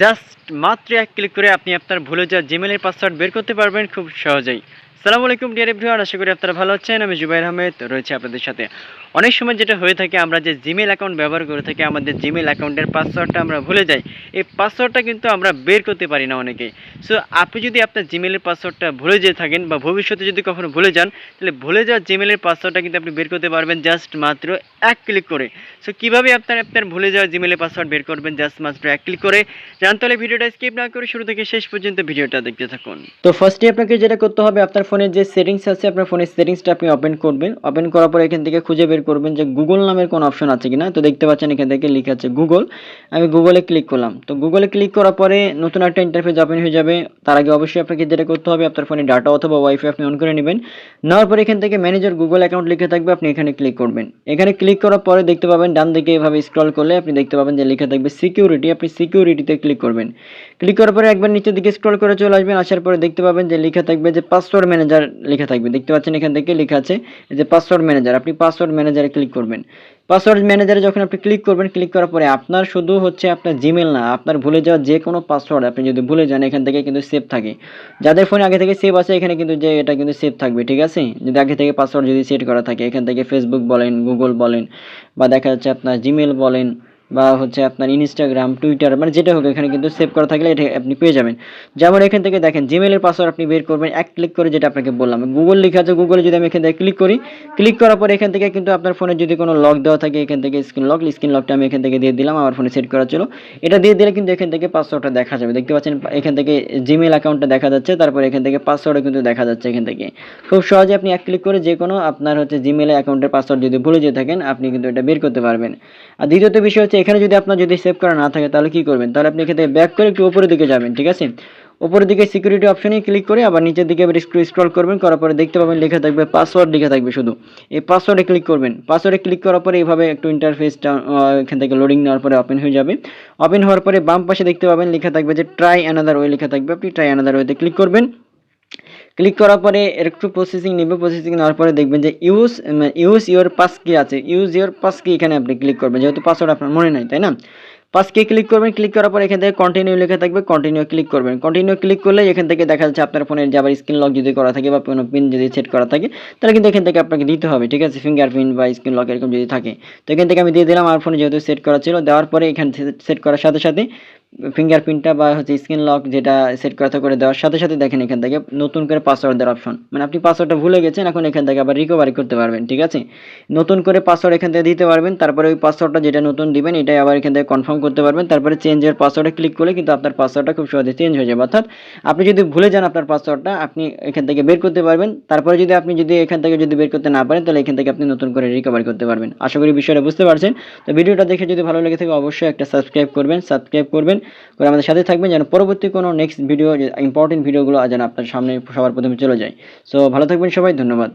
Just মাত্র এক click করে আপনি আপনার ভুলে যাওয়া জিমেলের পাসওয়ার্ড বের করতে পারবেন খুব সহজেই। আসসালামু আলাইকুম ডিয়ার এভরিওয়ান, আশা করি আপনারা ভালো আছেন। আমি জুবাইর আহমেদ রয়েছে আপনাদের সাথে। অনেক সময় যেটা হয়ে থাকে, আমরা যে জিমেল অ্যাকাউন্ট ব্যবহার করে থাকি, আমাদের জিমেল অ্যাকাউন্টের পাসওয়ার্ডটা আমরা ভুলে যাই। এই পাসওয়ার্ডটা কিন্তু আমরা বের করতে পারি না অনেকেই। সো আপনি যদি আপনার জিমেলের পাসওয়ার্ডটা ভুলে যেয়ে থাকেন বা ভবিষ্যতে যদি কখনো ভুলে যান, তাহলে ভুলে যাওয়া জিমেলের পাসওয়ার্ডটা কিন্তু আপনি বের করতে পারবেন জাস্ট মাত্র এক ক্লিক করে। সো কীভাবে আপনার ভুলে যাওয়া জিমেলের পাসওয়ার্ড বের করবেন জাস্ট মাত্র এক ক্লিক করে, জানতে হলে ভিডিওটা স্কিপ না করে শুরু থেকে শেষ পর্যন্ত ভিডিওটা দেখতে থাকুন। তো ফার্স্টে আপনাকে যেটা করতে হবে, আপনার ফোনের যে সেটিংস আছে, আপনার ফোনের সেটিংসটা আপনি ওপেন করবেন। ওপেন করার পর এখান থেকে খুঁজে বের করবেন যে গুগল নামের কোনো অপশন আছে কিনা। তো দেখতে পাচ্ছেন এখান থেকে লেখা আছে গুগল। আমি গুগলে ক্লিক করলাম। তো গুগলে ক্লিক করার পরে নতুন একটা ইন্টারফেস ওপেন হয়ে যাবে। তার আগে অবশ্যই আপনাকে যেটা করতে হবে, আপনার ফোনে ডাটা অথবা ওয়াইফাই আপনি অন করে নেবেন। নেওয়ার পরে এখান থেকে ম্যানেজার গুগল অ্যাকাউন্ট লিখে থাকবে, আপনি এখানে ক্লিক করবেন। এখানে ক্লিক করার পরে দেখতে পাবেন ডান দিকে এভাবে স্ক্রল করলে আপনি দেখতে পাবেন যে লেখা থাকবে সিকিউরিটি। আপনি সিকিউরিটিতে ক্লিক করবেন। ক্লিক করার পরে একবার নিচের দিকে স্ক্রল করে চলে আসবেন। আসার পরে দেখতে পাবেন যে লেখা থাকবে যে পাসওয়ার্ড ম্যানেজার লেখা থাকবে। দেখতে পাচ্ছেন এখান থেকে লেখা আছে যে পাসওয়ার্ড ম্যানেজার। আপনি পাসওয়ার্ড ম্যানেজারে ক্লিক করবেন। পাসওয়ার্ড ম্যানেজারে যখন আপনি ক্লিক করবেন, ক্লিক করার পরে আপনার শুধু হচ্ছে আপনার জিমেল না, আপনার ভুলে যাওয়া যে কোনো পাসওয়ার্ড আপনি যদি ভুলে যান, এখান থেকে কিন্তু সেভ থাকে। যাদের ফোনে আগে থেকে সেভ আছে, এখানে কিন্তু যে এটা কিন্তু সেভ থাকবে, ঠিক আছে। যদি আগে থেকে পাসওয়ার্ড যদি সেট করা থাকে, এখান থেকে ফেসবুক বলেন, গুগল বলেন, বা দেখা যাচ্ছে আপনার জিমেল বলেন, বা হচ্ছে আপনার ইনস্টাগ্রাম, টুইটার, মানে যেটা হোক, এখানে কিন্তু সেভ করা থাকলে এটা আপনি পেয়ে যাবেন। যেমন এখান থেকে দেখেন জিমেলের পাসওয়ার্ড আপনি বের করবেন এক ক্লিক করে, যেটা আপনাকে বললাম। গুগল লেখা আছে, গুগলে যদি আমি এখান থেকে ক্লিক করি, ক্লিক করার পরে এখান থেকে কিন্তু আপনার ফোনে যদি কোনো লক দেওয়া থাকে, এখান থেকে স্ক্রিন লকটা আমি এখান থেকে দিয়ে দিলাম, আমার ফোনে সেট করার জন্য। এটা দিয়ে দিলে কিন্তু এখান থেকে পাসওয়ার্ডটা দেখা যাবে। দেখতে পাচ্ছেন এখান থেকে জিমেল অ্যাকাউন্টটা দেখা যাচ্ছে, তারপরে এখান থেকে পাসওয়ার্ডও কিন্তু দেখা যাচ্ছে। এখান থেকে খুব সহজে আপনি এক ক্লিক করে যে কোনো আপনার হচ্ছে জিমেল অ্যাকাউন্টের পাসওয়ার্ড যদি ভুলে যেয়ে থাকেন, আপনি কিন্তু এটা বের করতে পারবেন। আর দ্বিতীয়ত বিষয় হচ্ছে, এখানে যদি আপনার যদি সেভ করা না থাকে, তাহলে কি করবেন, তাহলে আপনি এখান থেকে ব্যাক করে একটু উপরের দিকে যাবেন, ঠিক আছে। উপরের দিকে সিকিউরিটি অপশনে ক্লিক করে আবার নিচের দিকে আবার স্ক্রল করবেন। করার পরে দেখতে পাবেন লেখা থাকবে পাসওয়ার্ড লেখা থাকবে শুধু। এই পাসওয়ার্ডে ক্লিক করবেন। পাসওয়ার্ডে ক্লিক করার পরে এইভাবে একটু ইন্টারফেসটা এখান থেকে লোডিং নেওয়ার পরে ওপেন হয়ে যাবে। ওপেন হওয়ার পরে বাম পাশে দেখতে পাবেন লেখা থাকবে যে ট্রাই অ্যানাদার ওয়ে লেখা থাকবে। আপনি ট্রাই অ্যানাদার ওয়েতে ক্লিক করবেন। ক্লিক করার পরে একটু প্রসেসিং নেবে। প্রসেসিং নেওয়ার পরে দেখবেন যে ইউজ ইওর পাস কি আছে, ইউজ ইওর পাস কি, এখানে আপনি ক্লিক করবেন, যেহেতু পাসওয়ার্ড আপনার মনে নাই, তাই না। পাসকে ক্লিক করবেন। ক্লিক করার পর এখান থেকে কন্টিনিউ লেখা থাকবে, কন্টিনিউ ক্লিক করবেন। কন্টিনিউ ক্লিক করলে এখান থেকে দেখা যাচ্ছে আপনার ফোনের যে আবার স্ক্রিন লক যদি করা থাকে বা কোনো পিন যদি সেট করা থাকে, তাহলে কিন্তু এখান থেকে আপনাকে দিতে হবে, ঠিক আছে। ফিঙ্গারপ্রিন্ট বা স্ক্রিন লক এরকম যদি থাকে, তো এখান থেকে আমি দিয়ে দিলাম। আমার ফোনে যেহেতু সেট করা ছিল, দেওয়ার পরে এখানে সেট করার সাথে সাথে ফিঙ্গারপ্রিন্টটা বা হচ্ছে স্ক্রিন লক যেটা সেট করা করে দেওয়ার সাথে সাথে দেখেন এখান থেকে নতুন করে পাসওয়ার্ড দেওয়ার অপশন, মানে আপনি পাসওয়ার্ডটা ভুলে গেছেন, এখন এখান থেকে আবার রিকভারি করতে পারবেন, ঠিক আছে। নতুন করে পাসওয়ার্ড এখান থেকে দিতে পারবেন। তারপরে ওই পাসওয়ার্ডটা যেটা নতুন দিবেন, এটাই আবার এখান থেকে কনফার্ম করতে পারবেন। তারপরে চেঞ্জের পাসওয়ার্ডে ক্লিক করলে কিন্তু আপনার পাসওয়ার্ডটা খুব সহজে চেঞ্জ হয়ে যাবে। অর্থাৎ আপনি যদি ভুলে যান আপনার পাসওয়ার্ডটা, আপনি এখান থেকে বের করতে পারবেন। তারপরে যদি আপনি এখান থেকে যদি বের করতে না পারেন, তাহলে এখান থেকে আপনি নতুন করে রিকভারি করতে পারবেন। আশা করি বিষয়টা বুঝতে পারছেন। তো ভিডিওটা দেখে যদি ভালো লেগে থাকে, অবশ্যই একটা সাবস্ক্রাইব করবেন করে আমাদের সাথে থাকবেন, যেন পরবর্তী কোনো নেক্সট ভিডিও, ইম্পর্টেন্ট ভিডিওগুলো যেন আপনার সামনে সবার প্রথমে চলে যায়। সো ভালো থাকবেন সবাই, ধন্যবাদ।